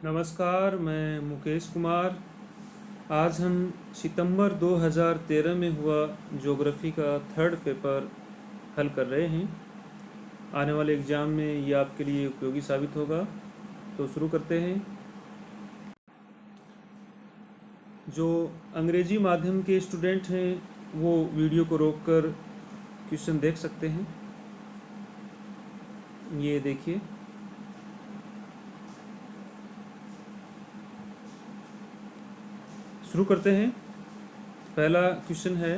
नमस्कार, मैं मुकेश कुमार। आज हम सितंबर 2013 में हुआ ज्योग्राफी का थर्ड पेपर हल कर रहे हैं। आने वाले एग्ज़ाम में ये आपके लिए उपयोगी साबित होगा। तो शुरू करते हैं। जो अंग्रेजी माध्यम के स्टूडेंट हैं वो वीडियो को रोककर क्वेश्चन देख सकते हैं। ये देखिए, शुरू करते हैं। पहला क्वेश्चन है,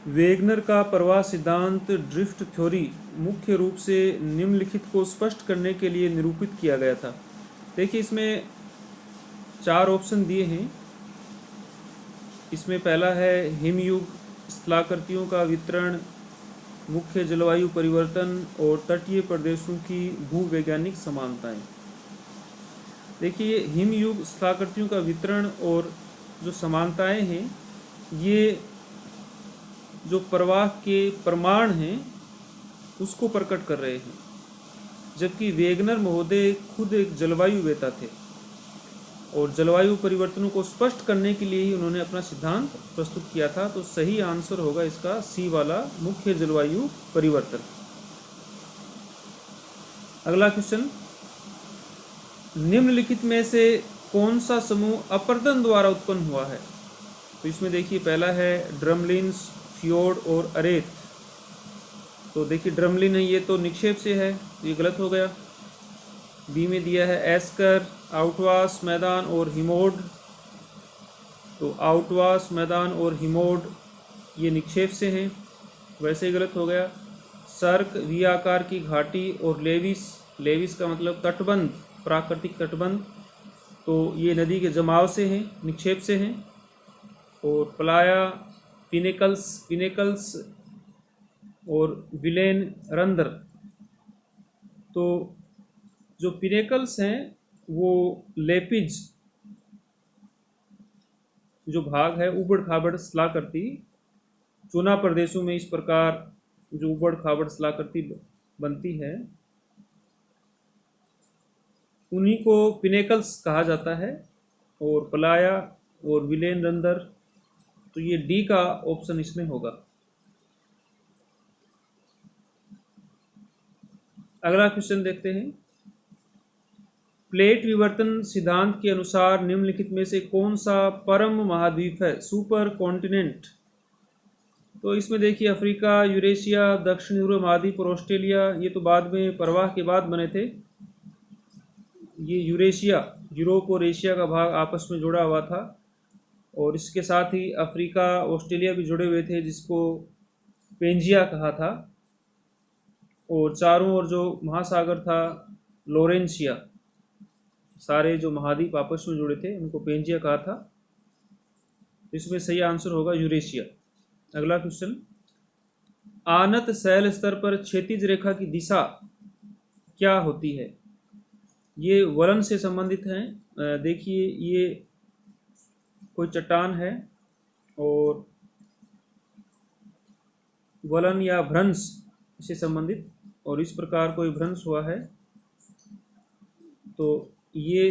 वेगनर का प्रवाह सिद्धांत ड्रिफ्ट थ्योरी मुख्य रूप से निम्नलिखित को स्पष्ट करने के लिए निरूपित किया गया था। देखिए, इसमें 4 ऑप्शन दिए हैं। इसमें पहला है हिमयुग, स्थलाकृतियों का वितरण, मुख्य जलवायु परिवर्तन और तटीय प्रदेशों की भूवैज्ञानिक समानताएं। देखिए, हिमयुग, स्थलाकृतियों का वितरण और जो समानताएं हैं, ये जो प्रवाह के प्रमाण हैं उसको प्रकट कर रहे हैं। जबकि वेगनर महोदय खुद एक जलवायु वेता थे और जलवायु परिवर्तनों को स्पष्ट करने के लिए ही उन्होंने अपना सिद्धांत प्रस्तुत किया था। तो सही आंसर होगा इसका सी वाला, मुख्य जलवायु परिवर्तन। अगला क्वेश्चन, निम्नलिखित में से कौन सा समूह अपरदन द्वारा उत्पन्न हुआ है? तो इसमें देखिए, पहला है ड्रमलिन्स, फ्योर्ड और अरेत। तो देखिए, ड्रमलिन है, ये तो निक्षेप से है, तो ये गलत हो गया। बी में दिया है एस्कर, आउटवास, मैदान और हिमोड। तो आउटवास, मैदान और हिमोड ये निक्षेप से हैं, वैसे ही गलत हो गया। सर्क, वी आकार की घाटी और लेविस, लेविस का मतलब तटबंध, प्राकृतिक तटबंध, तो ये नदी के जमाव से हैं, निक्षेप से हैं। और प्लाया, पिनेकल्स, पिनेकल्स और विलेन रंदर। तो जो पिनेकल्स हैं वो लेपिज जो भाग है, उबड़ खाबड़ स्थलाकृति, चुना प्रदेशों में इस प्रकार जो उबड़ खाबड़ स्थलाकृति बनती है उन्हीं को पिनेकल्स कहा जाता है। और पलाया और विलेन रंदर, तो ये डी का ऑप्शन इसमें होगा। अगला क्वेश्चन देखते हैं, प्लेट विवर्तन सिद्धांत के अनुसार निम्नलिखित में से कौन सा परम महाद्वीप है, सुपर कॉन्टिनेंट? तो इसमें देखिए, अफ्रीका, यूरेशिया, दक्षिण यूरोप महाद्वीप और ऑस्ट्रेलिया, ये तो बाद में प्रवाह के बाद बने थे। ये यूरेशिया, यूरोप और एशिया का भाग आपस में जुड़ा हुआ था, और इसके साथ ही अफ्रीका, ऑस्ट्रेलिया भी जुड़े हुए थे, जिसको पेंजिया कहा था। और चारों ओर जो महासागर था, लोरेंशिया, सारे जो महाद्वीप आपस में जुड़े थे उनको पेंजिया कहा था। इसमें सही आंसर होगा यूरेशिया। अगला क्वेश्चन, आनत शैल स्तर पर क्षैतिज रेखा की दिशा क्या होती है? ये वलन से संबंधित हैं। देखिए, ये कोई चट्टान है और वलन या भ्रंश से संबंधित, और इस प्रकार कोई भ्रंश हुआ है तो ये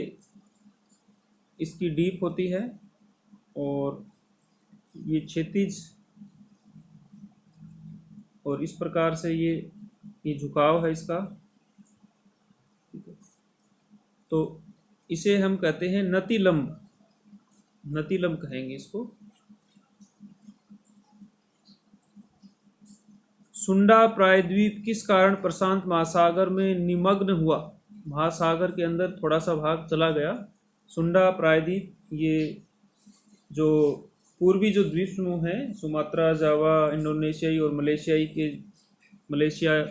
इसकी डीप होती है और ये क्षैतिज, और इस प्रकार से ये झुकाव है इसका। तो इसे हम कहते हैं नतिलंब, नतिलंब कहेंगे इसको। सुंडा प्रायद्वीप किस कारण प्रशांत महासागर में निमग्न हुआ? महासागर के अंदर थोड़ा सा भाग चला गया। सुंडा प्रायद्वीप, ये जो पूर्वी जो द्वीप समूह हैं, सुमात्रा, जावा, इंडोनेशियाई और मलेशियाई के, मलेशिया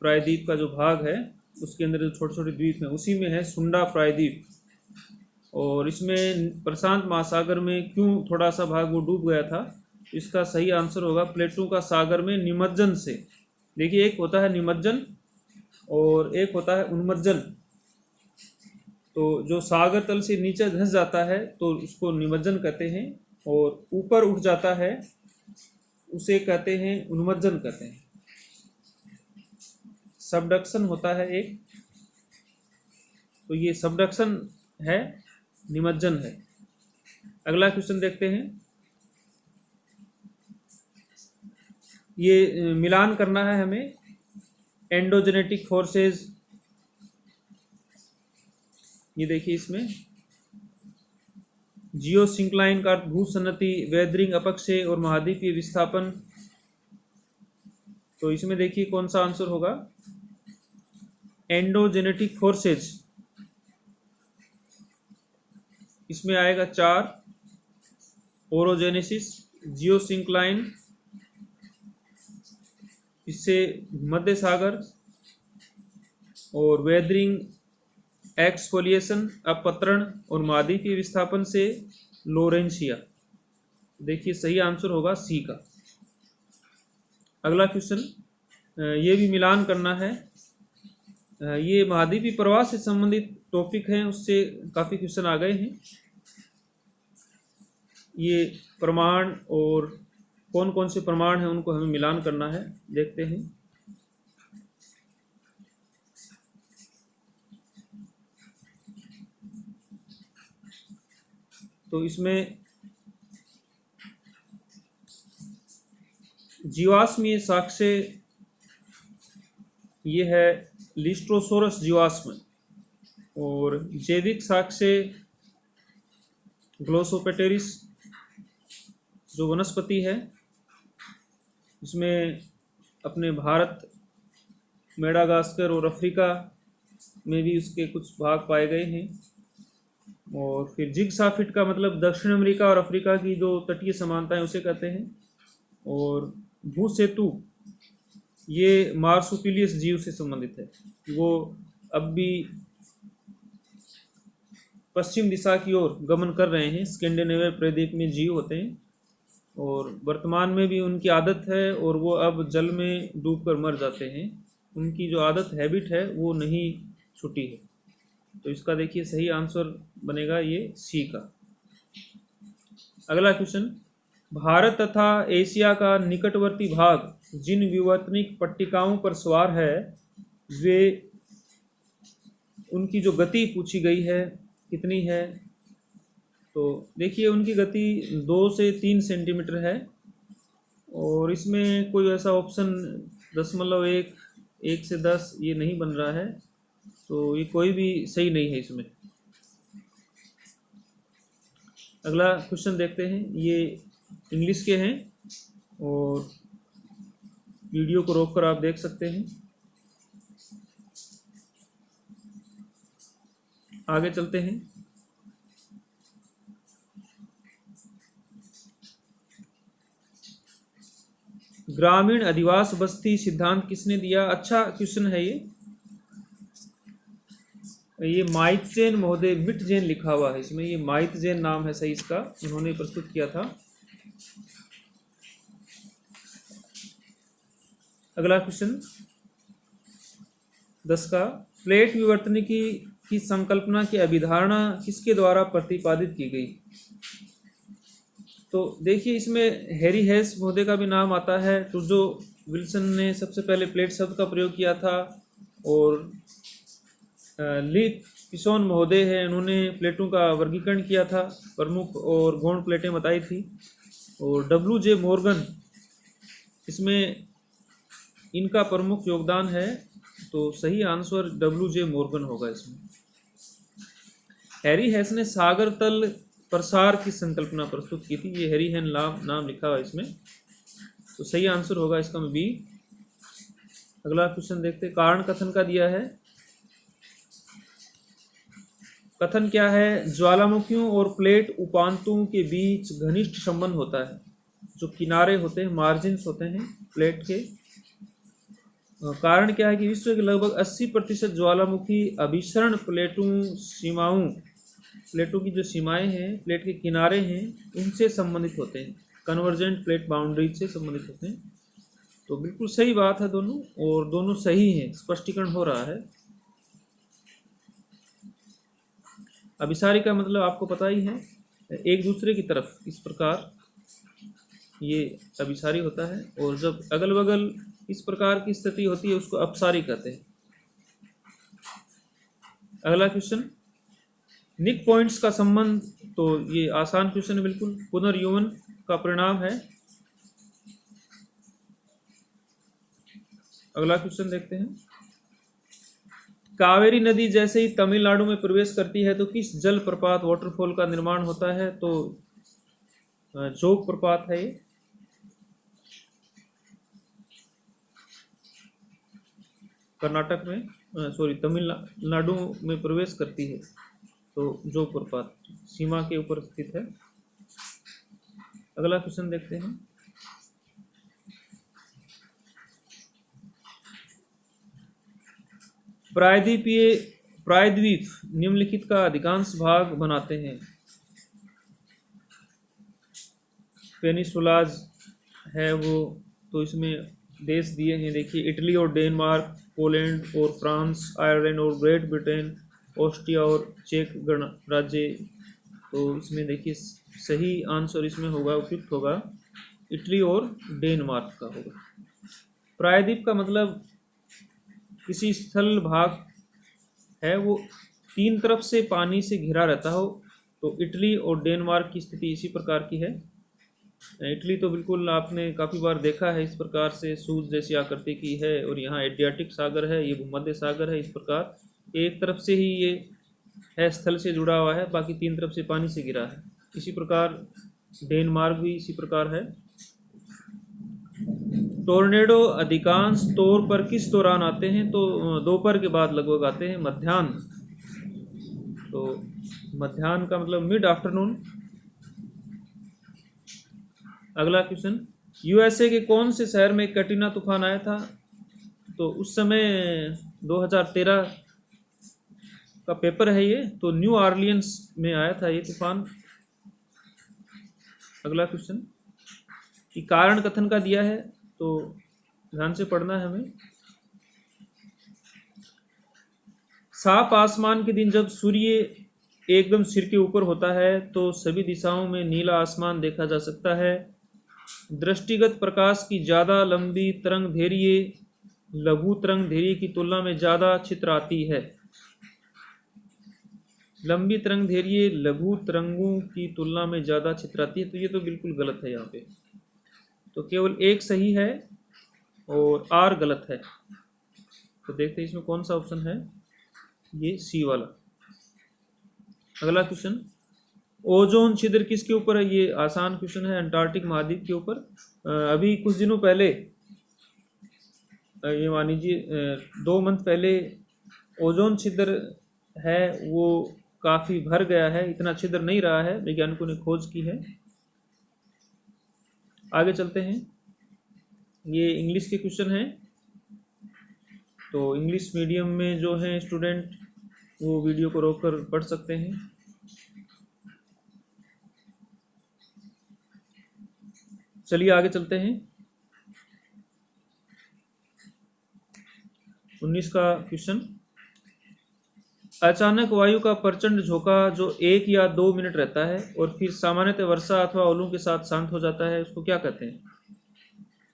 प्रायद्वीप का जो भाग है उसके अंदर जो छोटे छोटे द्वीप हैं उसी में है सुंडा प्रायद्वीप। और इसमें प्रशांत महासागर में क्यों थोड़ा सा भाग वो डूब गया था? इसका सही आंसर होगा प्लेटों का सागर में निमज्जन से। देखिए, एक होता है निमज्जन और एक होता है उन्मज्जन। तो जो सागर तल से नीचे धंस जाता है तो उसको निमज्जन कहते हैं, और ऊपर उठ जाता है उसे कहते हैं उन्मज्जन कहते हैं। सबडक्शन होता है एक। तो ये सबडक्शन है, निमज्जन है। अगला क्वेश्चन देखते हैं। ये मिलान करना है हमें एंडोजेनेटिक फोर्सेस। ये देखिए इसमें जियोसिंक्लाइन का भूसन्नति, वेदरिंग, अपक्षय और महाद्वीपीय विस्थापन। तो इसमें देखिए कौन सा आंसर होगा, एंडोजेनेटिक फोर्सेज। इसमें आएगा 4, ओरोजेनेसिस, जियोसिंक्लाइन, इससे मध्य सागर, और वेदरिंग, एक्सफोलिएशन, अपपत्रण, और महाद्वीपीय विस्थापन से लोरेंशिया। देखिए सही आंसर होगा सी का। अगला क्वेश्चन, ये भी मिलान करना है। ये महाद्वीपीय प्रवाह से संबंधित टॉपिक हैं, उससे काफ़ी क्वेश्चन आ गए हैं। ये प्रमाण और कौन कौन से प्रमाण हैं उनको हमें मिलान करना है, देखते हैं। तो इसमें जीवाश्मीय साक्ष्य ये है लिस्ट्रोसोरस जीवाश्म, और जैविक साक्ष्य ग्लोसोपेटेरिस जो वनस्पति है। इसमें अपने भारत, मेडागास्कर और अफ्रीका में भी उसके कुछ भाग पाए गए हैं। और फिर जिग्साफिट का मतलब दक्षिण अमेरिका और अफ्रीका की जो तटीय समानताएं उसे कहते हैं। और भूसेतु ये मार्सुपिलियस जीव से संबंधित है, वो अब भी पश्चिम दिशा की ओर गमन कर रहे हैं। स्कैंडिनेविया प्रद्वीप में जीव होते हैं और वर्तमान में भी उनकी आदत है, और वो अब जल में डूबकर मर जाते हैं। उनकी जो आदत, हैबिट है, वो नहीं छूटी है। तो इसका देखिए सही आंसर बनेगा ये सी का। अगला क्वेश्चन, भारत तथा एशिया का निकटवर्ती भाग जिन विवर्तनिक पट्टिकाओं पर सवार है, वे उनकी जो गति पूछी गई है कितनी है। तो देखिए उनकी गति 2 से 3 सेंटीमीटर है, और इसमें कोई ऐसा ऑप्शन 0.1, 1 से 10 ये नहीं बन रहा है, तो ये कोई भी सही नहीं है इसमें। अगला क्वेश्चन देखते हैं। ये इंग्लिश के हैं और वीडियो को रोककर आप देख सकते हैं। आगे चलते हैं। ग्रामीण अधिवास बस्ती सिद्धांत किसने दिया? अच्छा क्वेश्चन है ये माइत्जेन महोदय, मिटजेन लिखा हुआ है इसमें, ये माइत्जेन नाम है सही इसका, उन्होंने प्रस्तुत किया था। अगला क्वेश्चन 10 का, प्लेट विवर्तनिकी की संकल्पना की अभिधारणा किसके द्वारा प्रतिपादित की गई? तो देखिए इसमें हैरी हेस महोदय का भी नाम आता है। टुर्जो विल्सन ने सबसे पहले प्लेट शब्द का प्रयोग किया था, और ली पिसोन महोदय है, उन्होंने प्लेटों का वर्गीकरण किया था, प्रमुख और गौण प्लेटें बताई थी। और डब्ल्यू.जे. मॉर्गन, इसमें इनका प्रमुख योगदान है, तो सही आंसर डब्ल्यू.जे. मॉर्गन होगा इसमें। हैरी हेस ने सागर तल प्रसार की संकल्पना प्रस्तुत की थी, ये हैरी हेन नाम लिखा हुआ इसमें, तो सही आंसर होगा इसका में बी। अगला क्वेश्चन देखते, कारण कथन का दिया है। कथन क्या है? ज्वालामुखियों और प्लेट उपांतों के बीच घनिष्ठ संबंध होता है। जो किनारे होते हैं, मार्जिन्स होते हैं प्लेट के। कारण क्या है कि विश्व के लगभग 80% ज्वालामुखी अभिसरण प्लेटों की जो सीमाएं हैं, प्लेट के किनारे हैं, उनसे संबंधित होते हैं, कन्वर्जेंट प्लेट बाउंड्रीज से संबंधित होते हैं। तो बिल्कुल सही बात है दोनों, और दोनों सही हैं, स्पष्टीकरण हो रहा है। अभिसारी का मतलब आपको पता ही है, एक दूसरे की तरफ इस प्रकार ये अभिसारी होता है, और जब अगल बगल इस प्रकार की स्थिति होती है उसको अपसारी कहते हैं। अगला क्वेश्चन, निक पॉइंट्स का संबंध, तो ये आसान क्वेश्चन है बिल्कुल, पुनर्यौवन का परिणाम है। अगला क्वेश्चन देखते हैं, कावेरी नदी जैसे ही तमिलनाडु में प्रवेश करती है तो किस जल प्रपात वाटरफॉल का निर्माण होता है? तो जोग प्रपात है ये। कर्नाटक में तमिलनाडु में प्रवेश करती है तो जोग प्रपात सीमा के ऊपर स्थित है। अगला क्वेश्चन देखते हैं, प्रायद्वीप निम्नलिखित का अधिकांश भाग बनाते हैं। पेनिसुलाज है वो, तो इसमें देश दिए हैं, देखिए इटली और डेनमार्क, पोलैंड और फ्रांस, आयरलैंड और ग्रेट ब्रिटेन, ऑस्ट्रिया और चेक गणराज्य। तो इसमें देखिए सही आंसर इसमें होगा, उपयुक्त होगा, इटली और डेनमार्क का होगा। प्रायद्वीप का मतलब किसी स्थल भाग है वो तीन तरफ से पानी से घिरा रहता हो, तो इटली और डेनमार्क की स्थिति इसी प्रकार की है। इटली तो बिल्कुल आपने काफ़ी बार देखा है, इस प्रकार से सूज जैसी आकृति की है, और यहाँ एड्रियाटिक सागर है, ये भूमध्य सागर है। इस प्रकार एक तरफ से ही ये है, स्थल से जुड़ा हुआ है, बाकी तीन तरफ से पानी से घिरा है। इसी प्रकार डेनमार्क भी इसी प्रकार है। टोर्नेडो अधिकांश तौर पर किस दौरान आते हैं? तो दोपहर के बाद लगभग आते हैं, मध्याह्न। तो मध्याह्न का मतलब मिड आफ्टरनून। अगला क्वेश्चन, यूएसए के कौन से शहर में कैटरीना तूफान आया था? तो उस समय 2013 का पेपर है ये, तो न्यू ऑरलियंस में आया था ये तूफान। अगला क्वेश्चन, कि कारण कथन का दिया है, तो ध्यान से पढ़ना है हमें। साफ आसमान के दिन जब सूर्य एकदम सिर के ऊपर होता है तो सभी दिशाओं में नीला आसमान देखा जा सकता है। दृष्टिगत प्रकाश की ज़्यादा लंबी तरंगदैर्घ्य लघु तरंगदैर्घ्य की तुलना में ज़्यादा चित्र आती है। लंबी तरंगदैर्घ्य लघु तरंगों की तुलना में ज़्यादा चित्र आती है, तो ये तो बिल्कुल गलत है यहाँ पे। तो केवल एक सही है और आर गलत है। तो देखते हैं इसमें कौन सा ऑप्शन है, ये सी वाला। अगला क्वेश्चन, ओजोन छिद्र किसके ऊपर है? ये आसान क्वेश्चन है, अंटार्कटिक महाद्वीप के ऊपर। अभी कुछ दिनों पहले, ये मान लीजिए 2 मंथ पहले, ओजोन छिद्र है वो काफ़ी भर गया है, इतना छिद्र नहीं रहा है, वैज्ञानिकों ने खोज की है। आगे चलते हैं, ये इंग्लिश के क्वेश्चन हैं, तो इंग्लिश मीडियम में जो हैं स्टूडेंट वो वीडियो को रोककर पढ़ सकते हैं। चलिए आगे चलते हैं। 19 का क्वेश्चन, अचानक वायु का प्रचंड झोंका जो 1 या 2 मिनट रहता है और फिर सामान्यतः वर्षा अथवा ओलों के साथ शांत हो जाता है, उसको क्या कहते हैं?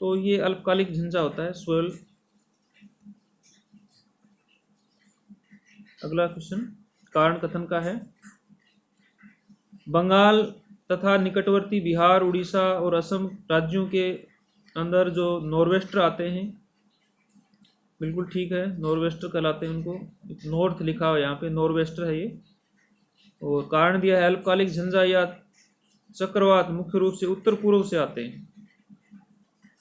तो ये अल्पकालिक झंझा होता है, स्वेल। अगला क्वेश्चन कारण कथन का है, बंगाल तथा निकटवर्ती बिहार, उड़ीसा और असम राज्यों के अंदर जो नॉर्वेस्टर आते हैं, बिल्कुल ठीक है, नॉर्वेस्टर कहलाते हैं उनको। नॉर्थ लिखा हुआ यहाँ पे, नॉर्वेस्टर है ये। और कारण दिया है अल्पकालिक झंझा या चक्रवात मुख्य रूप से उत्तर पूर्व से आते हैं।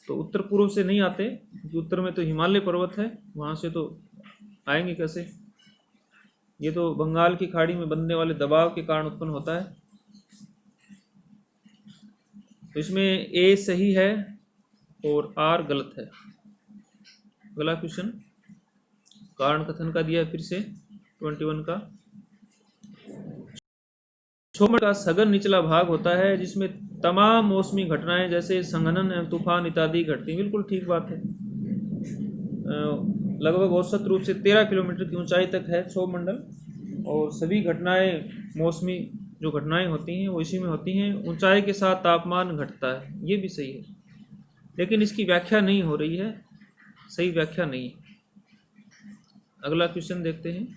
तो उत्तर पूर्व से नहीं आते, क्योंकि उत्तर में तो हिमालय पर्वत है, वहाँ से तो आएंगे कैसे? ये तो बंगाल की खाड़ी में बनने वाले दबाव के कारण उत्पन्न होता है। तो इसमें ए सही है और आर गलत है। अगला क्वेश्चन कारण कथन का दिया है फिर से 21 का, क्षोभण का सघन निचला भाग होता है जिसमें तमाम मौसमी घटनाएं जैसे संघनन एवं तूफान इत्यादि घटती हैं। बिल्कुल ठीक बात है। लगभग औसत रूप से 13 किलोमीटर की ऊंचाई तक है क्षोभ मंडल, और सभी घटनाएं, मौसमी जो घटनाएं होती हैं वो इसी में होती हैं। ऊंचाई के साथ तापमान घटता है, ये भी सही है, लेकिन इसकी व्याख्या नहीं हो रही है, सही व्याख्या नहीं है। अगला क्वेश्चन देखते हैं,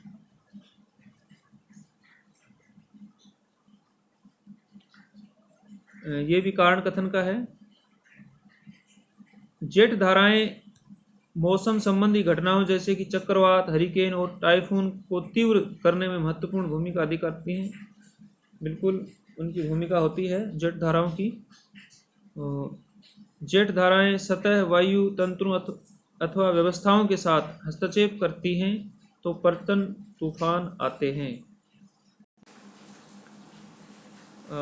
ये भी कारण कथन का है। जेट धाराएं मौसम संबंधी घटनाओं जैसे कि चक्रवात, हरिकेन और टाइफून को तीव्र करने में महत्वपूर्ण भूमिका अदा करती हैं। बिल्कुल उनकी भूमिका होती है जेट धाराओं की। जेट धाराएं सतह, वायु तंत्रों अथवा व्यवस्थाओं के साथ हस्तक्षेप करती हैं तो पर्तन तूफान आते हैं।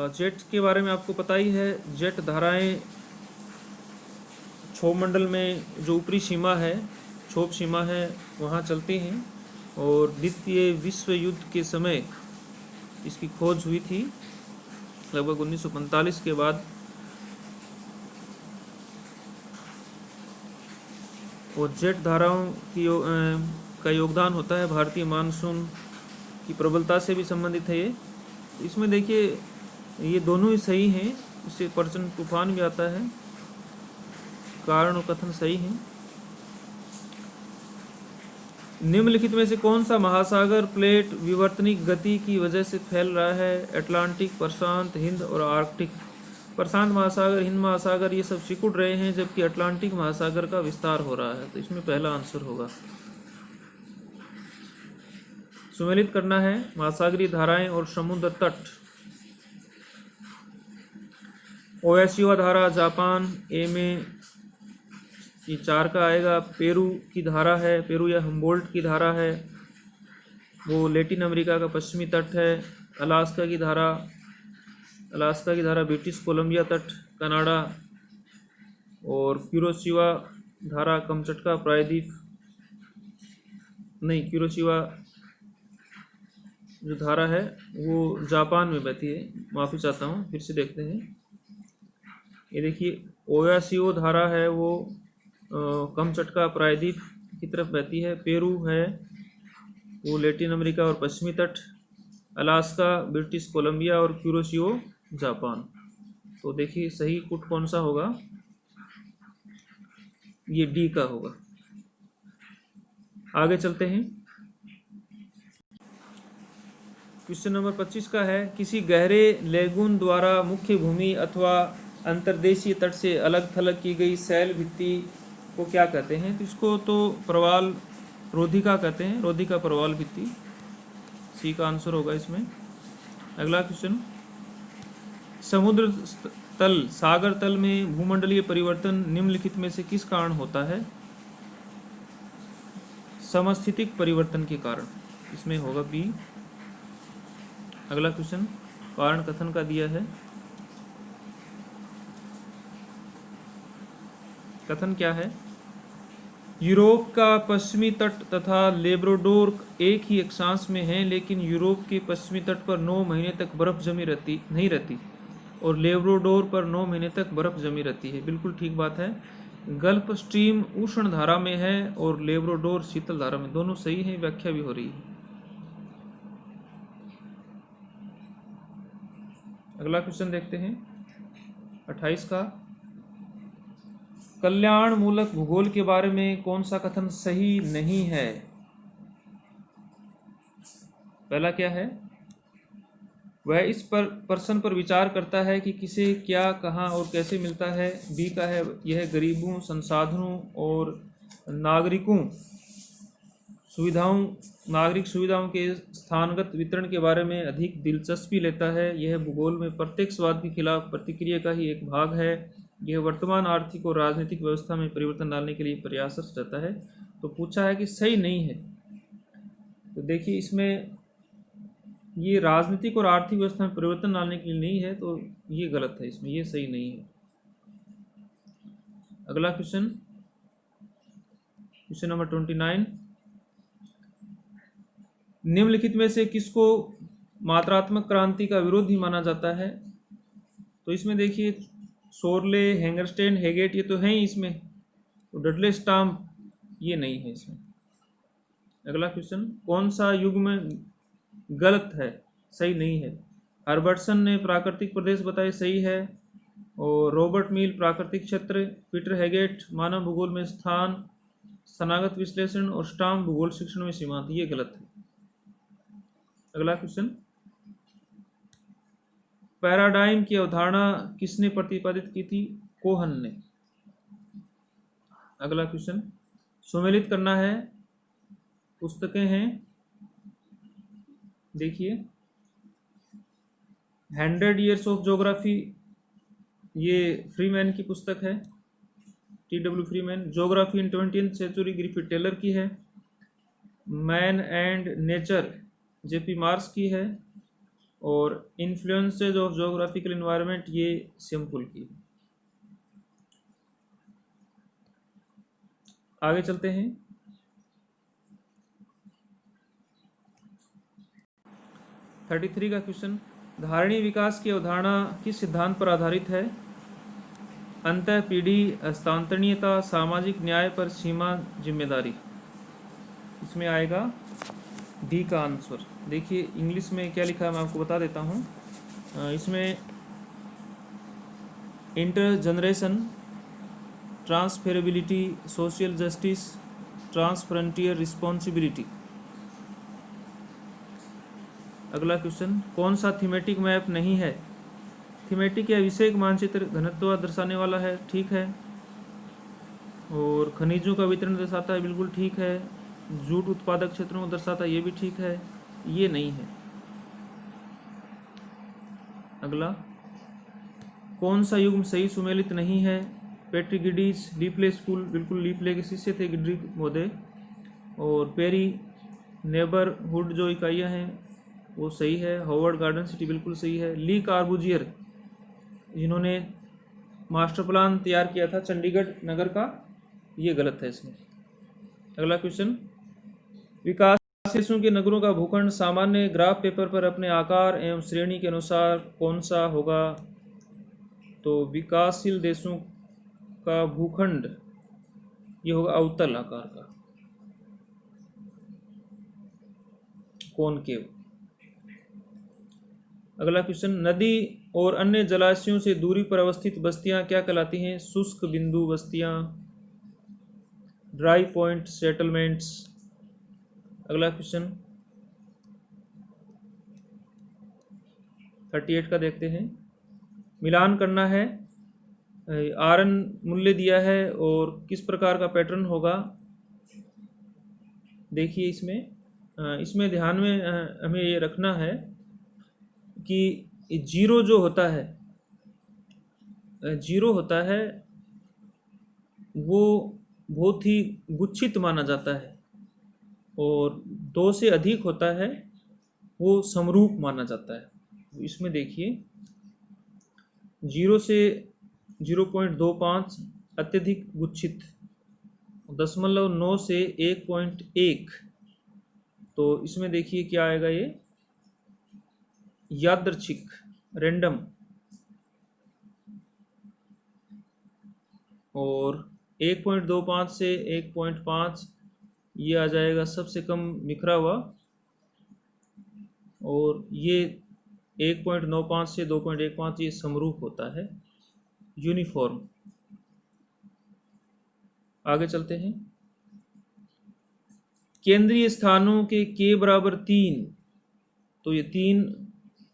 जेट के बारे में आपको पता ही है। जेट धाराएं क्षोभ मंडल में जो ऊपरी सीमा है, क्षोभ सीमा है, वहाँ चलती हैं और द्वितीय विश्व युद्ध के समय इसकी खोज हुई थी लगभग 1945 के बाद। और जेट धाराओं की का योगदान होता है भारतीय मानसून की प्रबलता से भी संबंधित है ये। इसमें देखिए ये दोनों ही सही हैं, इससे पर्सन तूफान भी आता है, कारण और कथन सही हैं। निम्नलिखित में से कौन सा महासागर प्लेट विवर्तनिक गति की वजह से फैल रहा है? अटलांटिक, प्रशांत, हिंद और आर्कटिक। प्रशांत महासागर, हिंद महासागर ये सब सिकुड़ रहे हैं, जबकि अटलांटिक महासागर का विस्तार हो रहा है। तो इसमें पहला आंसर होगा। सुमेलित करना है महासागरीय धाराएं और समुद्र तट। ओयासिवा धारा जापान, ए में ये 4 का आएगा। पेरू की धारा है, पेरू या हम्बोल्ट की धारा है, वो लैटिन अमेरिका का पश्चिमी तट है। अलास्का की धारा ब्रिटिश कोलंबिया तट, कनाडा। और क्यूरोशिवा धारा कमचटका प्रायद्वीप, नहीं, क्यूरोशिवा जो धारा है वो जापान में बहती है। माफ़ी चाहता हूँ, फिर से देखते हैं। ये देखिए ओयासिओ धारा है वो कमचटका प्रायद्वीप की तरफ बहती है। पेरू है वो लैटिन अमेरिका और पश्चिमी तट। अलास्का ब्रिटिश कोलंबिया और क्यूरोशियो जापान। तो देखिए सही पुट कौन सा होगा? ये डी का होगा। आगे चलते हैं। क्वेश्चन नंबर 25 का है, किसी गहरे लेगून द्वारा मुख्य भूमि अथवा अंतर्देशीय तट से अलग थलग की गई शैल भित्ति को क्या कहते हैं? तो इसको तो प्रवाल रोधिका कहते हैं, रोधिका प्रवाल भित्ति। सी का आंसर होगा इसमें। अगला क्वेश्चन, समुद्र तल, सागर तल में भूमंडलीय परिवर्तन निम्नलिखित में से किस कारण होता है? समस्थितिक परिवर्तन के कारण। इसमें होगा बी। अगला क्वेश्चन कारण कथन का दिया है। कथन क्या है? यूरोप का पश्चिमी तट तथा लेब्राडोर एक ही अक्षांश में हैं, लेकिन यूरोप के पश्चिमी तट पर 9 महीने तक बर्फ जमी नहीं रहती और लेब्राडोर पर 9 महीने तक बर्फ जमी रहती है। बिल्कुल ठीक बात है। गल्फ स्ट्रीम उष्ण धारा में है और लेब्राडोर शीतल धारा में। दोनों सही है, व्याख्या भी हो रही है। अगला क्वेश्चन देखते हैं 28 का, कल्याण मूलक भूगोल के बारे में कौन सा कथन सही नहीं है? पहला क्या है? वह इस पर प्रश्न पर विचार करता है कि किसे क्या, कहाँ और कैसे मिलता है। बी का है, यह गरीबों, संसाधनों और नागरिक सुविधाओं के स्थानगत वितरण के बारे में अधिक दिलचस्पी लेता है। यह भूगोल में प्रत्यक्षवाद के खिलाफ प्रतिक्रिया का ही एक भाग है। यह वर्तमान आर्थिक और राजनीतिक व्यवस्था में परिवर्तन डालने के लिए प्रयासरत रहता है। तो पूछा है कि सही नहीं है। तो देखिए इसमें ये राजनीतिक और आर्थिक व्यवस्था में परिवर्तन डालने के लिए नहीं है, तो ये गलत है, इसमें ये सही नहीं है। अगला क्वेश्चन नंबर 29, निम्नलिखित में से किसको मात्रात्मक क्रांति का विरोधी माना जाता है? तो इसमें देखिए सोरले, हैंगरस्टेन, हेगेट ये तो हैं ही इसमें, तो डडले स्टाम्प ये नहीं है इसमें। अगला क्वेश्चन, कौन सा युग्म गलत है, सही नहीं है? हर्बर्टसन ने प्राकृतिक प्रदेश बताए, सही है। और रॉबर्ट मील प्राकृतिक क्षेत्र, पीटर हेगेट मानव भूगोल में स्थान, स्थानागत विश्लेषण और स्टाम्प भूगोल शिक्षण में सीमांत, ये गलत है। अगला क्वेश्चन पैराडाइम की अवधारणा किसने प्रतिपादित की थी? कोहन ने। अगला क्वेश्चन, सुमेलित करना है, पुस्तकें हैं, देखिए 100 ईयर्स ऑफ ज्योग्राफी, ये फ्रीमैन की पुस्तक है, TW फ्रीमैन। ज्योग्राफी इन 20th सेंचुरी ग्रिफिथ टेलर की है। Man and nature JP Mars की है। और इन्फ्लुएंसेज ऑफ ज्योग्राफिकल इन्वायरमेंट ये सिंपल की है। आगे चलते हैं। 33 का क्वेश्चन, धारणी विकास की अवधारणा किस सिद्धांत पर आधारित है? अंतःपीढ़ी हस्तांतरणीयता, सामाजिक न्याय पर सीमा जिम्मेदारी। इसमें आएगा डी का आंसर। देखिए इंग्लिश में क्या लिखा है मैं आपको बता देता हूँ। इसमें inter generation, transferability, social justice, transfrontier responsibility. अगला क्वेश्चन, कौन सा थीमेटिक मैप नहीं है? थीमेटिक या विषयक मानचित्र घनत्व दर्शाने वाला है, ठीक है। और खनिजों का वितरण दर्शाता है, बिल्कुल ठीक है। जूट उत्पादक क्षेत्रों को दर्शाता है, ये भी ठीक है। ये नहीं है। अगला, कौन सा युग्म सही सुमेलित नहीं है? पेट्रिगिडीज, लीपले स्कूल, बिल्कुल लीपले के शिष्य थे गिड्री महोदय। और पेरी नेबरहुड जो इकाइयाँ हैं वो सही है। हॉवर्ड गार्डन सिटी बिल्कुल सही है। ली कार्बूजियर जिन्होंने मास्टर प्लान तैयार किया था चंडीगढ़ नगर का, ये गलत है इसमें। अगला क्वेश्चन, विकासशील के नगरों का भूखंड सामान्य ग्राफ पेपर पर अपने आकार एवं श्रेणी के अनुसार कौन सा होगा? तो विकासशील देशों का भूखंड ये होगा अवतल आकार का, कॉनकेव। अगला क्वेश्चन, नदी और अन्य जलाशयों से दूरी पर अवस्थित बस्तियां क्या कहलाती हैं? शुष्क बिंदु बस्तियां, ड्राई पॉइंट सेटलमेंट्स। अगला क्वेश्चन 38 का देखते हैं। मिलान करना है, आरएन मूल्य दिया है और किस प्रकार का पैटर्न होगा। देखिए इसमें ध्यान में हमें ये रखना है कि जीरो जो होता है, वो बहुत ही गुच्छित माना जाता है, और 2 से अधिक होता है वो समरूप माना जाता है। इसमें देखिए 0 से 0.25 अत्यधिक गुच्छित, 0.9 से 1.1, तो इसमें देखिए क्या आएगा, ये यादृच्छिक, रैंडम। और 1.25 से 1.5 ये आ जाएगा सबसे कम बिखरा हुआ, और ये 1.95 से 2.15 ये समरूप होता है, यूनिफॉर्म। आगे चलते हैं। केंद्रीय स्थानों के बराबर 3, तो ये 3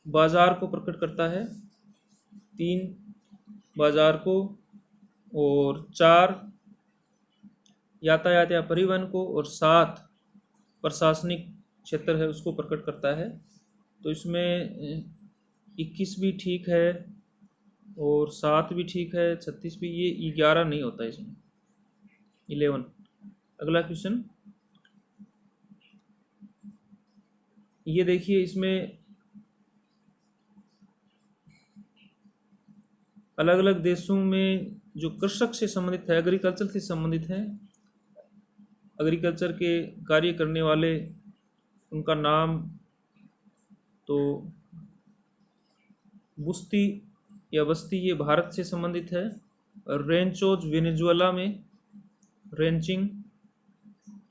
बाजार को प्रकट करता है, 3 बाजार को, और 4 यातायात या परिवहन को, और 7 प्रशासनिक क्षेत्र है उसको प्रकट करता है। तो इसमें 21 भी ठीक है और 7 भी ठीक है, 36 भी, ये 11 नहीं होता इसमें, 11। अगला क्वेश्चन, ये देखिए इसमें अलग अलग देशों में जो कृषक से संबंधित है, एग्रीकल्चर से संबंधित है, एग्रीकल्चर के कार्य करने वाले उनका नाम, तो बुस्ती या बस्ती ये भारत से संबंधित है। रेंचोज वेनेजुएला में, रेंचिंग।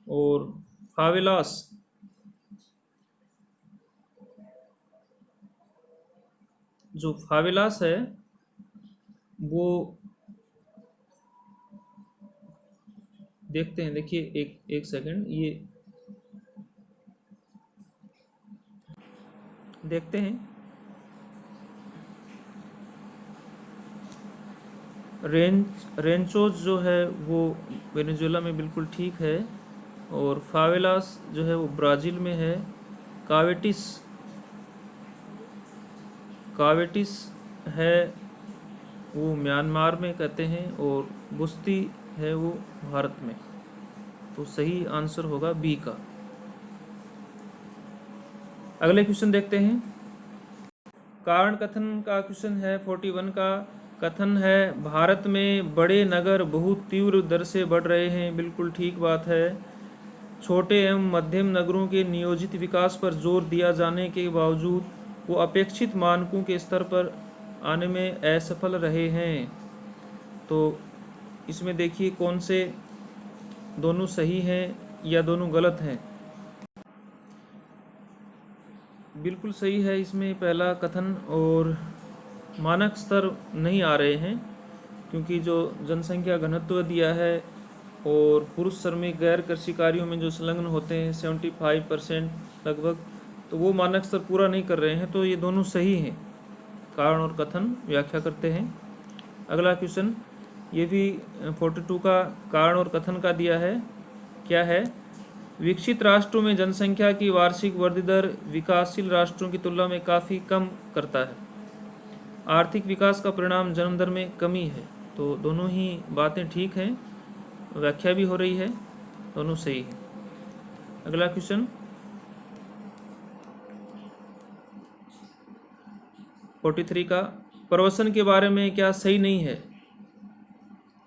और फावेलास जो फावेलास है वो देखते हैं, देखिए एक सेकंड, ये देखते हैं। रेंचोज जो है वो वेनेजुएला में बिल्कुल ठीक है, और फावेलास जो है वो ब्राज़ील में है। कावेटिस कावेटिस है वो म्यांमार में कहते हैं, और बुस्ती है वो भारत में। तो सही आंसर होगा बी का। अगले क्वेश्चन देखते हैं। कारण कथन का क्वेश्चन है 41 का। कथन है भारत में बड़े नगर बहुत तीव्र दर से बढ़ रहे हैं। बिल्कुल ठीक बात है। छोटे एवं मध्यम नगरों के नियोजित विकास पर जोर दिया जाने के बावजूद वो अपेक्षित मानकों के स्तर पर आने में असफल रहे हैं। तो इसमें देखिए कौन से दोनों सही हैं या दोनों गलत हैं। बिल्कुल सही है इसमें पहला कथन, और मानक स्तर नहीं आ रहे हैं, क्योंकि जो जनसंख्या घनत्व दिया है और पुरुष श्रमिक गैर कृषि कार्यों में जो संलग्न होते हैं 75% लगभग, तो वो मानक स्तर पूरा नहीं कर रहे हैं। तो ये दोनों सही हैं, कारण और कथन व्याख्या करते हैं। अगला क्वेश्चन ये भी 42 का कारण और कथन का दिया है। क्या है? विकसित राष्ट्रों में जनसंख्या की वार्षिक वृद्धि दर विकासशील राष्ट्रों की तुलना में काफ़ी कम करता है। आर्थिक विकास का परिणाम जन्म दर में कमी है। तो दोनों ही बातें ठीक हैं, व्याख्या भी हो रही है, दोनों सही है। अगला क्वेश्चन 43 का। प्रवसन के बारे में क्या सही नहीं है?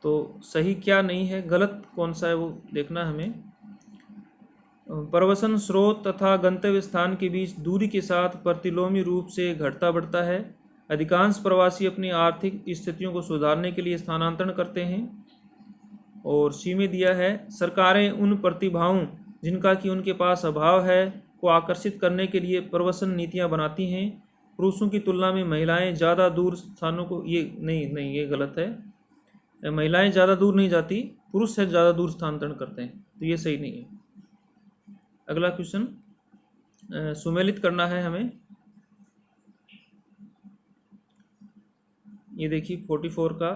तो सही क्या नहीं है, गलत कौन सा है वो देखना हमें। प्रवसन स्रोत तथा गंतव्य स्थान के बीच दूरी के साथ प्रतिलोमी रूप से घटता बढ़ता है। अधिकांश प्रवासी अपनी आर्थिक स्थितियों को सुधारने के लिए स्थानांतरण करते हैं। और सी में दिया है सरकारें उन प्रतिभाओं जिनका कि उनके पास अभाव है को आकर्षित करने के लिए प्रवसन नीतियां बनाती हैं। पुरुषों की तुलना में महिलाएं ज़्यादा दूर स्थानों को, ये नहीं ये गलत है। महिलाएं ज़्यादा दूर नहीं जाती, पुरुष से ज़्यादा दूर स्थानांतरण करते हैं, तो ये सही नहीं है। अगला क्वेश्चन सुमेलित करना है हमें। ये देखिए 44 का।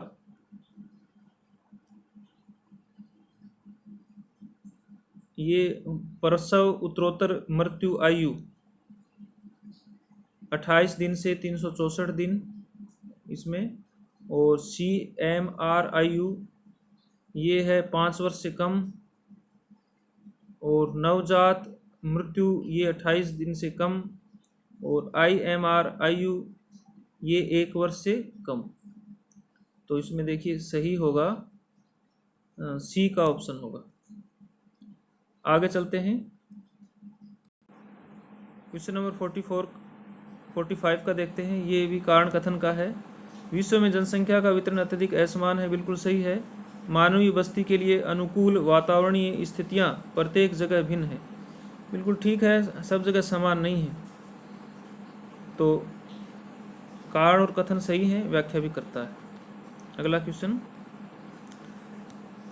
ये प्रसव उत्तरोत्तर मृत्यु आयु 28 दिन से 364 दिन इसमें, और CMR आयु ये है 5 वर्ष से कम, और नवजात मृत्यु ये 28 दिन से कम, और IMR आयु ये 1 वर्ष से कम। तो इसमें देखिए सही होगा सी का ऑप्शन होगा। आगे चलते हैं। क्वेश्चन नंबर 45 का देखते हैं। ये भी कारण कथन का है। विश्व में जनसंख्या का वितरण अत्यधिक असमान है। बिल्कुल सही है। मानवीय बस्ती के लिए अनुकूल वातावरणीय स्थितियां प्रत्येक जगह भिन्न है। बिल्कुल ठीक है, सब जगह समान नहीं है। तो कारण और कथन सही है, व्याख्या भी करता है। अगला क्वेश्चन,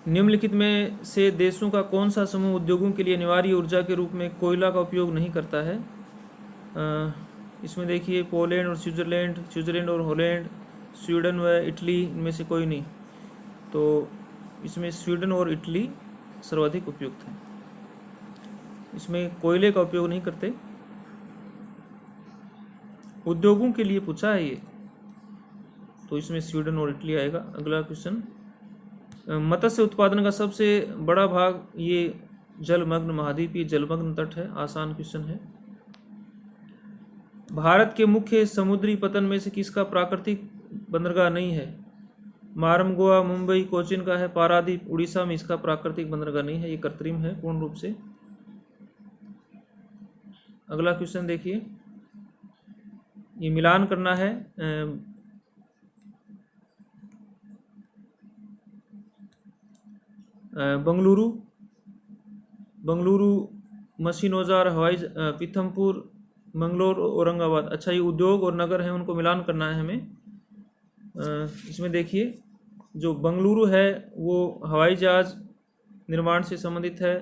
निम्नलिखित में से देशों का कौन सा समूह उद्योगों के लिए अनिवार्य ऊर्जा के रूप में कोयला का उपयोग नहीं करता है? इसमें देखिए पोलैंड और स्विट्जरलैंड और हॉलैंड, स्वीडन व इटली, इनमें से कोई नहीं। तो इसमें स्वीडन और इटली सर्वाधिक उपयुक्त हैं। इसमें कोयले का उपयोग नहीं करते। उद्योगों के लिए पूछा है ये, तो इसमें स्वीडन और इटली आएगा। अगला क्वेश्चन, मत्स्य उत्पादन का सबसे बड़ा भाग ये जलमग्न महाद्वीपीय जलमग्न तट है। आसान क्वेश्चन है। भारत के मुख्य समुद्री पतन में से किसका प्राकृतिक बंदरगाह नहीं है? मारम गोवा, मुंबई, कोचिन का है। पारादीप उड़ीसा में इसका प्राकृतिक बंदरगाह नहीं है, ये कृत्रिम है पूर्ण रूप से। अगला क्वेश्चन देखिए, ये मिलान करना है। बंगलुरु मशीन औजार हवाई पीथमपुर, मंगलोर, औरंगाबाद। अच्छा, ये उद्योग और नगर हैं, उनको मिलान करना है हमें। इसमें देखिए जो बंगलुरु है वो हवाई जहाज निर्माण से संबंधित है।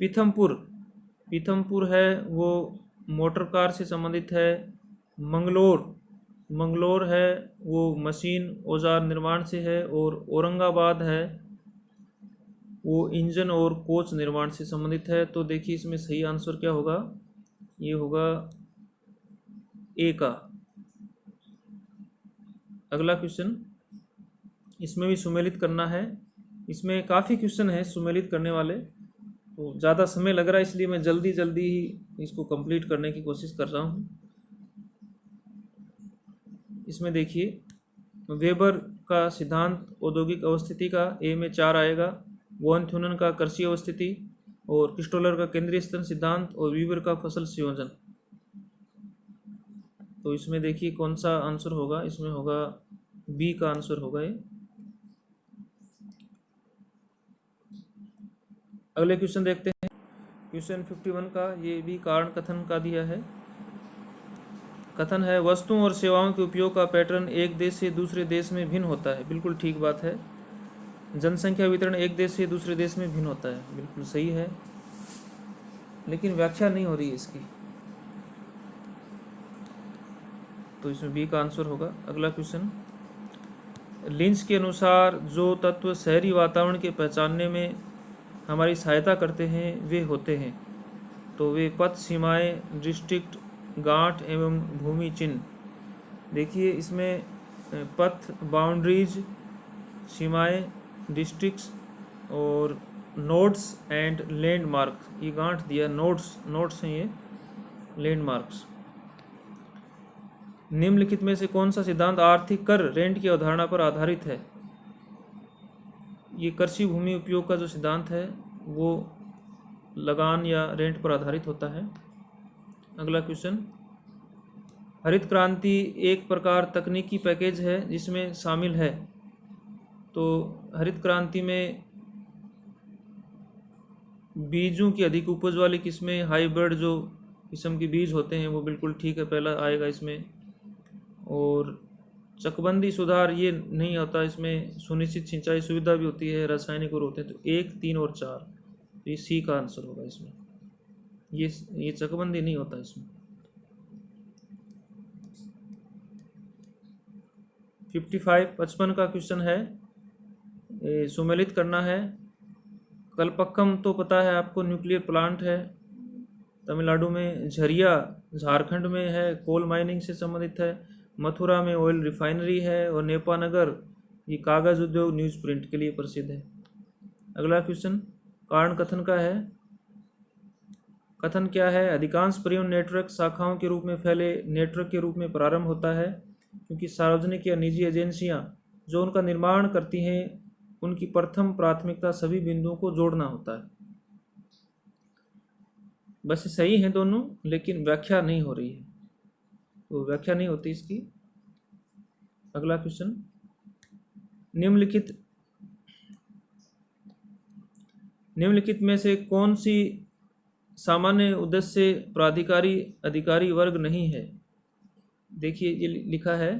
पीथमपुर है वो मोटर कार से संबंधित है। मंगलोर मंगलोर है वो मशीन औजार निर्माण से है, और औरंगाबाद है वो इंजन और कोच निर्माण से संबंधित है। तो देखिए इसमें सही आंसर क्या होगा, ये होगा ए का। अगला क्वेश्चन, इसमें भी सुमेलित करना है। इसमें काफ़ी क्वेश्चन है सुमेलित करने वाले, तो ज़्यादा समय लग रहा है इसलिए मैं जल्दी जल्दी ही इसको कंप्लीट करने की कोशिश कर रहा हूँ। इसमें देखिए वेबर का सिद्धांत औद्योगिक अवस्थिति का ए में 4 आएगा, वॉन थ्यूनन का कृषि अवस्थिति, और क्रिस्टोलर का केंद्रीय स्तन सिद्धांत, और वीवर का फसल संयोजन। तो इसमें देखिए कौन सा आंसर होगा, इसमें होगा बी का आंसर होगा ये। अगले क्वेश्चन देखते हैं, क्वेश्चन 51 का, ये भी कारण कथन का दिया है। कथन है वस्तुओं और सेवाओं के उपयोग का पैटर्न एक देश से दूसरे देश में भिन्न होता है। बिल्कुल ठीक बात है। जनसंख्या वितरण एक देश से दूसरे देश में भिन्न होता है, बिल्कुल सही है, लेकिन व्याख्या नहीं हो रही है इसकी, तो इसमें बी का आंसर होगा। अगला क्वेश्चन, लिंच के अनुसार जो तत्व शहरी वातावरण के पहचानने में हमारी सहायता करते हैं वे होते हैं। तो वे पथ, सीमाएं, डिस्ट्रिक्ट, गांठ एवं भूमि चिन्ह। देखिए इसमें पथ, बाउंड्रीज, सीमाएं, डिस्ट्रिक्ट्स और नोड्स एंड लैंडमार्क, ये गांठ दिया, नोड्स हैं ये, लैंडमार्क्स। निम्नलिखित में से कौन सा सिद्धांत आर्थिक कर रेंट की अवधारणा पर आधारित है। ये कृषि भूमि उपयोग का जो सिद्धांत है वो लगान या रेंट पर आधारित होता है। अगला क्वेश्चन, हरित क्रांति एक प्रकार तकनीकी पैकेज है जिसमें शामिल है। तो हरित क्रांति में बीजों की अधिक उपज वाली किस्में, हाइब्रिड जो किस्म के बीज होते हैं वो बिल्कुल ठीक है, पहला आएगा इसमें। और चकबंदी सुधार ये नहीं होता, इसमें सुनिश्चित सिंचाई सुविधा भी होती है, रासायनिक और होते हैं। तो 1, 3 और 4, तो ये सी का आंसर होगा इसमें। ये चकबंदी नहीं होता इसमें। 55 का क्वेश्चन है, सुमेलित करना है। कलपक्कम तो पता है आपको, न्यूक्लियर प्लांट है तमिलनाडु में। झरिया झारखंड में है, कोल माइनिंग से संबंधित है। मथुरा में ऑयल रिफाइनरी है, और नेपानगर ये कागज़ उद्योग न्यूज़ प्रिंट के लिए प्रसिद्ध है। अगला क्वेश्चन कारण कथन का है। कथन क्या है, अधिकांश परिवहन नेटवर्क शाखाओं के रूप में फैले नेटवर्क के रूप में प्रारंभ होता है, क्योंकि सार्वजनिक या निजी एजेंसियां जो उनका निर्माण करती हैं उनकी प्रथम प्राथमिकता सभी बिंदुओं को जोड़ना होता है। बस सही है दोनों, लेकिन व्याख्या नहीं हो रही है, तो व्याख्या नहीं होती इसकी। अगला क्वेश्चन, निम्नलिखित में से कौन सी सामान्य उद्देश्य प्राधिकारी अधिकारी वर्ग नहीं है। देखिए ये लिखा है,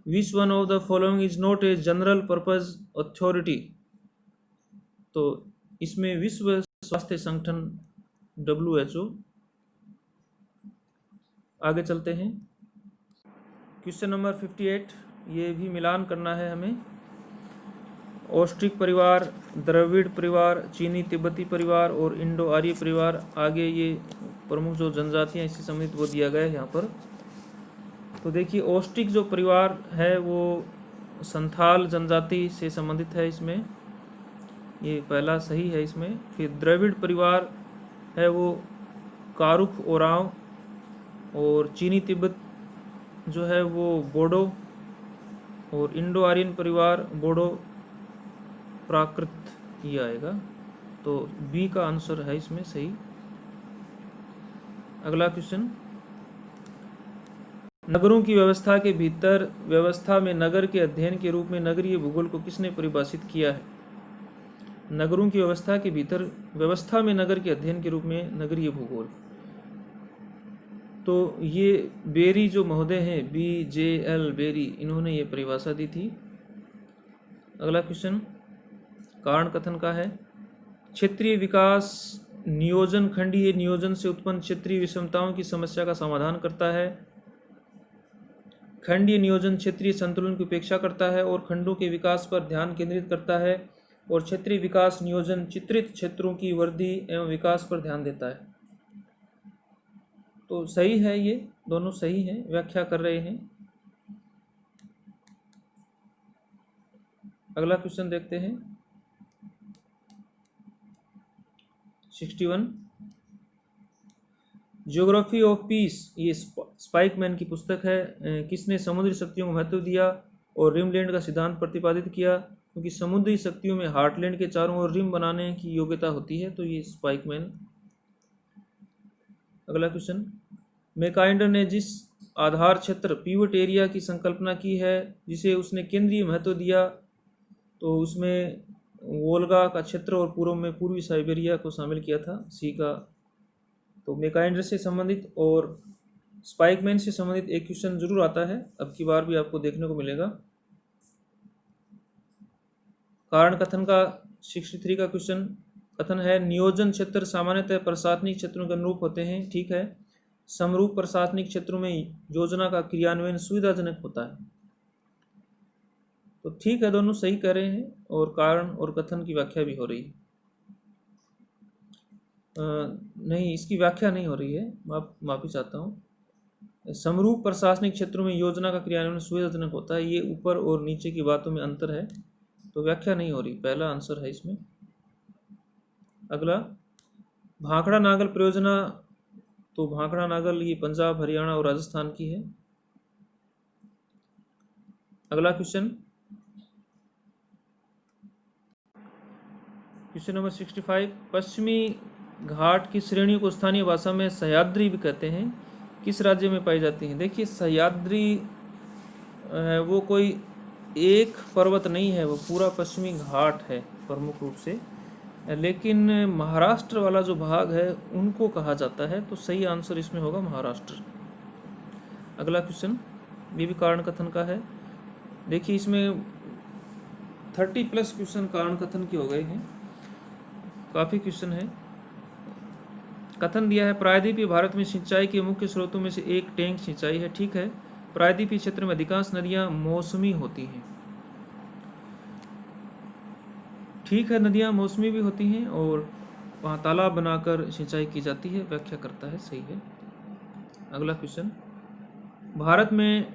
which one of the following is not a general purpose authority. तो इसमें विश्व स्वास्थ्य संगठन WHO। आगे चलते हैं, क्वेश्चन नंबर 58, ये भी मिलान करना है हमें। ऑस्ट्रिक परिवार, द्रविड़ परिवार, चीनी तिब्बती परिवार और इंडो आर्य परिवार, आगे ये प्रमुख जो जनजातियाँ इससे संबंधित वो दिया गया है यहाँ पर। तो देखिए ऑस्ट्रिक जो परिवार है वो संथाल जनजाति से संबंधित है, इसमें ये पहला सही है इसमें। फिर द्रविड़ परिवार है वो कारुख ओराव, और चीनी तिब्बत जो है वो बोडो, और इंडो आर्यन परिवार बोडो प्राकृत ही आएगा। तो बी का आंसर है इसमें सही। अगला क्वेश्चन, नगरों की व्यवस्था के भीतर व्यवस्था में नगर के अध्ययन के रूप में नगरीय भूगोल को किसने परिभाषित किया है। नगरों की व्यवस्था के भीतर व्यवस्था में नगर के अध्ययन के रूप में नगरीय भूगोल, तो ये बेरी जो महोदय हैं, BJL बेरी, इन्होंने ये परिभाषा दी थी। अगला क्वेश्चन कारण कथन का है। क्षेत्रीय विकास नियोजन खंडीय नियोजन से उत्पन्न क्षेत्रीय विषमताओं की समस्या का समाधान करता है। खंडीय नियोजन क्षेत्रीय संतुलन की उपेक्षा करता है और खंडों के विकास पर ध्यान केंद्रित करता है, और क्षेत्रीय विकास नियोजन चित्रित क्षेत्रों की वृद्धि एवं विकास पर ध्यान देता है। तो सही है, ये दोनों सही हैं, व्याख्या कर रहे हैं। अगला क्वेश्चन देखते हैं 61। ज्योग्राफी ऑफ पीस, ये स्पाइकमैन की पुस्तक है। किसने समुद्री शक्तियों को महत्व दिया और रिमलैंड का सिद्धांत प्रतिपादित किया? क्योंकि समुद्री शक्तियों में हार्टलैंड के चारों ओर रिम बनाने की योग्यता होती है, तो ये स्पाइकमैन। अगला क्वेश्चन, मैकाइंडर ने जिस आधार क्षेत्र पिवट एरिया की संकल्पना की है, जिसे उसने केंद्रीय महत्व दिया, तो उसमें वोल्गा का क्षेत्र और पूर्व में पूर्वी साइबेरिया को शामिल किया था, सी का। तो मैकाइंडर से संबंधित और स्पाइकमैन से संबंधित एक क्वेश्चन जरूर आता है, अब की बार भी आपको देखने को मिलेगा। कारण कथन का 63 का क्वेश्चन कथन है, नियोजन क्षेत्र सामान्यतः प्रशासनिक क्षेत्रों के अनुरूप होते हैं। ठीक है, समरूप प्रशासनिक क्षेत्रों में योजना का क्रियान्वयन सुविधाजनक होता है। तो ठीक है, दोनों सही कह रहे हैं, और कारण और कथन की व्याख्या भी हो रही है। नहीं, इसकी व्याख्या नहीं हो रही है, माफी चाहता हूँ। समरूप प्रशासनिक क्षेत्रों में योजना का क्रियान्वयन सुविधाजनक होता है, ये ऊपर और नीचे की बातों में अंतर है, तो व्याख्या नहीं हो रही, पहला आंसर है इसमें। अगला, भाखड़ा नागल परियोजना, तो भाखड़ा नागल ये पंजाब, हरियाणा और राजस्थान की है। अगला क्वेश्चन नंबर 65। पश्चिमी घाट की श्रेणियों को स्थानीय भाषा में सह्याद्री भी कहते हैं, किस राज्य में पाई जाती हैं? देखिए, सह्याद्री वो कोई एक पर्वत नहीं है, वो पूरा पश्चिमी घाट है प्रमुख रूप से, लेकिन महाराष्ट्र वाला जो भाग है उनको कहा जाता है, तो सही आंसर इसमें होगा महाराष्ट्र। अगला क्वेश्चन, ये भी कारण कथन का है। देखिए, इसमें 30+ क्वेश्चन कारण कथन के हो गए हैं, काफ़ी क्वेश्चन है। कथन दिया है, प्रायद्वीपीय भारत में सिंचाई के मुख्य स्रोतों में से एक टैंक सिंचाई है। ठीक है, प्रायद्वीपीय क्षेत्र में अधिकांश नदियां मौसमी होती हैं। ठीक है, नदियां मौसमी भी होती हैं और वहाँ तालाब बनाकर सिंचाई की जाती है, व्याख्या करता है, सही है। अगला क्वेश्चन, भारत में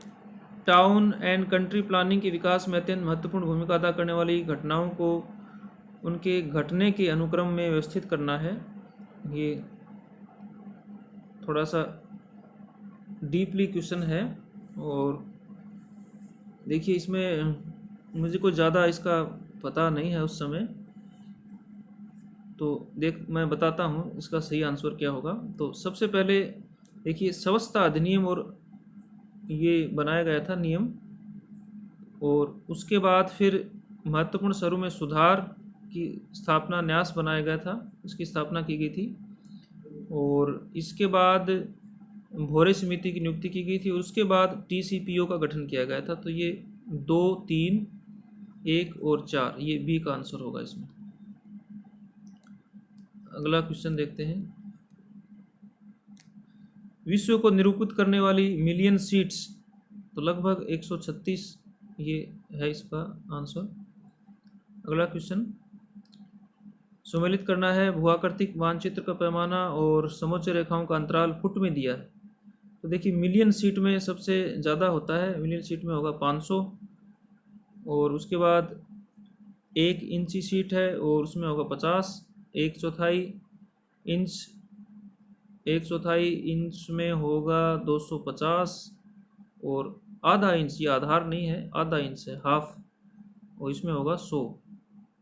टाउन एंड कंट्री प्लानिंग के विकास में अत्यंत महत्वपूर्ण भूमिका अदा करने वाली घटनाओं को उनके घटने के अनुक्रम में व्यवस्थित करना है। ये थोड़ा सा डीपली क्वेश्चन है, और देखिए इसमें मुझे कुछ ज़्यादा इसका पता नहीं है उस समय, तो मैं बताता हूँ इसका सही आंसर क्या होगा। तो सबसे पहले देखिए, स्वास्थ्य अधिनियम और ये बनाया गया था नियम, और उसके बाद फिर महत्वपूर्ण शहरों में सुधार की स्थापना, न्यास बनाया गया था, इसकी स्थापना की गई थी, और इसके बाद भोरे समिति की नियुक्ति की गई थी, और उसके बाद TCPO का गठन किया गया था। तो ये 2, 3, 1 और 4, ये बी का आंसर होगा इसमें। अगला क्वेश्चन देखते हैं, विश्व को निरूपित करने वाली मिलियन सीट्स, तो लगभग 136 ये है इसका आंसर। अगला क्वेश्चन, सम्मिलित करना है, भूआकृतिक मानचित्र का पैमाना और समोच्च रेखाओं का अंतराल फुट में दिया है। तो देखिए, मिलियन सीट में सबसे ज़्यादा होता है, मिलियन सीट में होगा 500, और उसके बाद 1 इंची सीट है और उसमें होगा 50, 1/4 इंच में होगा 250, और आधा इंच, ये आधार नहीं है, आधा इंच है, हाफ, और इसमें होगा 100।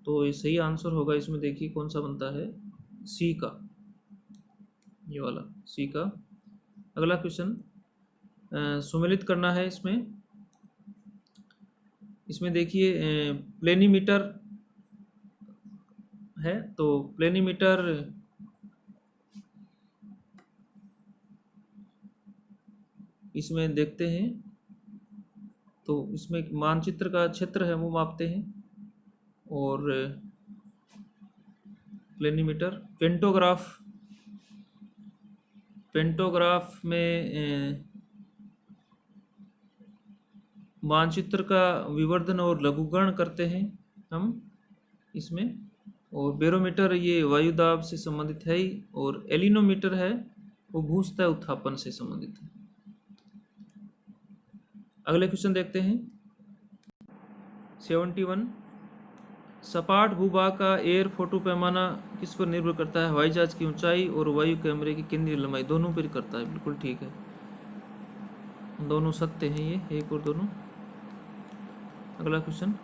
तो ये सही आंसर होगा इसमें, देखिए कौन सा बनता है, सी का, ये वाला सी का। अगला क्वेश्चन, सम्मिलित करना है इसमें देखिए प्लेनीमीटर है, तो प्लेनीमीटर इसमें देखते हैं, तो इसमें मानचित्र का क्षेत्र है वो मापते हैं, और प्लेनीमीटर, पेंटोग्राफ में मानचित्र का विवर्धन और लघुकरण करते हैं हम इसमें। और बैरोमीटर ये वायु दाब से संबंधित है ही, और एलिनोमीटर है वो भूस्तर उत्थापन से संबंधित है। अगले क्वेश्चन देखते हैं 71। सपाट भूभाग का एयर फोटो पैमाना किस पर निर्भर करता है? हवाई जहाज की ऊंचाई और वायु कैमरे की केंद्रीय लंबाई, दोनों पर करता है। बिल्कुल ठीक है, दोनों सत्य हैं ये, एक और दोनों। अगला क्वेश्चन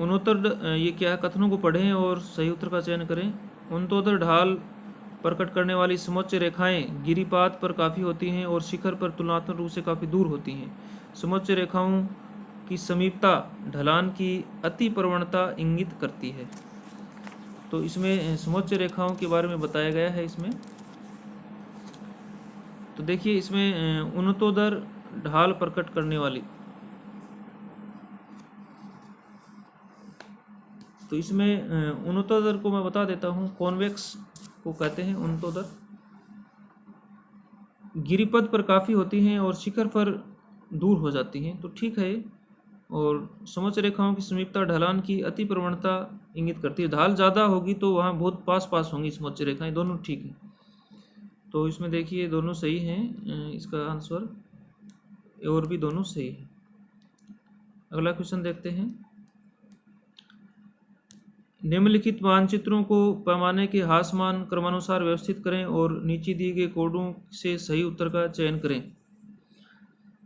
69। ये क्या है? कथनों को पढ़ें और सही उत्तर का चयन करें। उनतोदर ढाल प्रकट करने वाली समोच्च रेखाएं गिरिपात पर काफ़ी होती हैं और शिखर पर तुलनात्मक रूप से काफ़ी दूर होती हैं। समोच्च रेखाओं की समीपता ढलान की अति प्रवणता इंगित करती है। तो इसमें समोच्च रेखाओं के बारे में बताया गया है इसमें। तो देखिए इसमें उन्नतोदर ढाल प्रकट करने वाली, तो इसमें उन्नतोदर को मैं बता देता हूँ, कॉन्वेक्स को कहते हैं उन्नतोदर। गिरिपथ पर काफ़ी होती हैं और शिखर पर दूर हो जाती हैं, तो ठीक है। और समोच्च रेखाओं की समीपता ढलान की अति प्रवणता इंगित करती है। ढाल ज़्यादा होगी तो वहाँ बहुत पास पास होंगी समोच्च रेखाएं, दोनों ठीक है। तो इसमें देखिए दोनों सही हैं, इसका आंसर, और भी दोनों सही है। अगला क्वेश्चन देखते हैं। निम्नलिखित मानचित्रों को पैमाने के हासमान क्रमानुसार व्यवस्थित करें और नीचे दिए गए कोडों से सही उत्तर का चयन करें।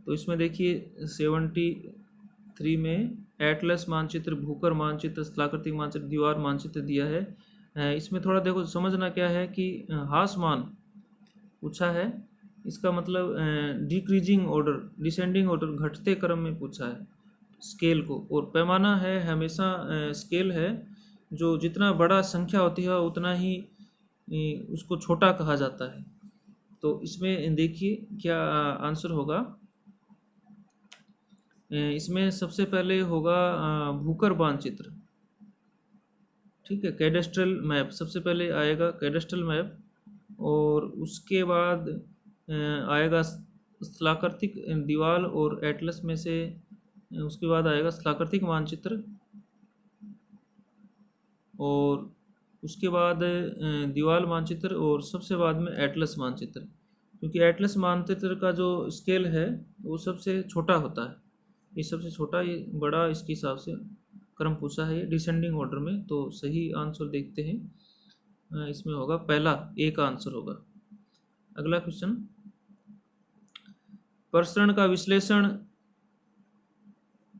तो इसमें देखिए 73 में एटलस मानचित्र, भूकर मानचित्र, स्थलाकृतिक मानचित्र, दीवार मानचित्र दिया है। इसमें थोड़ा देखो समझना क्या है कि हासमान पूछा है, इसका मतलब डिक्रीजिंग ऑर्डर, डिसेंडिंग ऑर्डर, घटते क्रम में पूछा है स्केल को। और पैमाना है हमेशा स्केल है जो जितना बड़ा संख्या होती है उतना ही उसको छोटा कहा जाता है। तो इसमें देखिए क्या आंसर होगा। इसमें सबसे पहले होगा भूकर मानचित्र, ठीक है, कैडेस्ट्रल मैप सबसे पहले आएगा, कैडेस्ट्रल मैप। और उसके बाद आएगा स्थलाकृतिक दीवार और एटलस में से उसके बाद आएगा स्थलाकृतिक मानचित्र, और उसके बाद दीवार मानचित्र, और सबसे बाद में एटलस मानचित्र। क्योंकि एटलस मानचित्र का जो स्केल है वो सबसे छोटा होता है, ये सबसे छोटा, ये बड़ा, इसके हिसाब से क्रम पूछा है ये डिसेंडिंग ऑर्डर में। तो सही आंसर देखते हैं, इसमें होगा पहला, ए का आंसर होगा। अगला क्वेश्चन, प्रसरण का विश्लेषण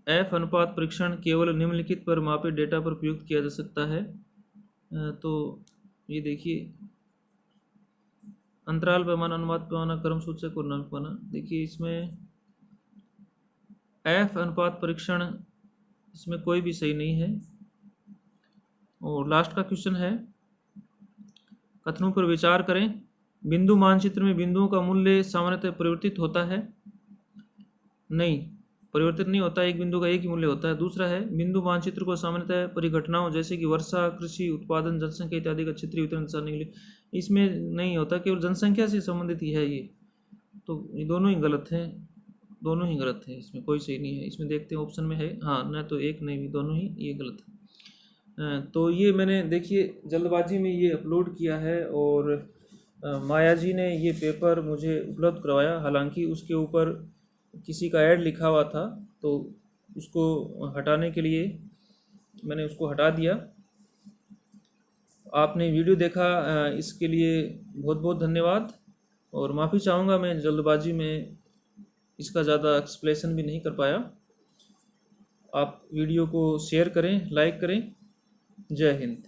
एफ अनुपात परीक्षण केवल निम्नलिखित पर मापे डेटा पर प्रयुक्त किया जा सकता है। तो ये देखिए अंतराल पैमाना, अनुपात पैमाना, क्रम सूचक और नाम पैमाना। देखिए इसमें एफ अनुपात परीक्षण, इसमें कोई भी सही नहीं है। और लास्ट का क्वेश्चन है, कथनों पर विचार करें। बिंदु मानचित्र में बिंदुओं का मूल्य सामान्यतः परिवर्तित होता है? नहीं, परिवर्तित नहीं होता, एक बिंदु का एक ही मूल्य होता है। दूसरा है, बिंदु मानचित्र को सामान्यतः परिघटनाओं जैसे कि वर्षा, कृषि उत्पादन, जनसंख्या इत्यादि का क्षेत्रीय वितरण दर्शाने के लिए, इसमें नहीं होता, केवल जनसंख्या से संबंधित ही है ये। तो ये दोनों ही गलत हैं, दोनों ही गलत है, इसमें कोई सही नहीं है। इसमें देखते हैं ऑप्शन में है, हाँ, न तो एक नहीं भी, दोनों ही ये गलत है। तो ये मैंने देखिए जल्दबाजी में ये अपलोड किया है, और माया जी ने ये पेपर मुझे उपलब्ध करवाया, हालांकि उसके ऊपर किसी का ऐड लिखा हुआ था, तो उसको हटाने के लिए मैंने उसको हटा दिया। आपने वीडियो देखा, इसके लिए बहुत बहुत धन्यवाद। और माफ़ी चाहूँगा, मैं जल्दबाजी में इसका ज़्यादा एक्सप्लेनेशन भी नहीं कर पाया। आप वीडियो को शेयर करें, लाइक करें। जय हिंद।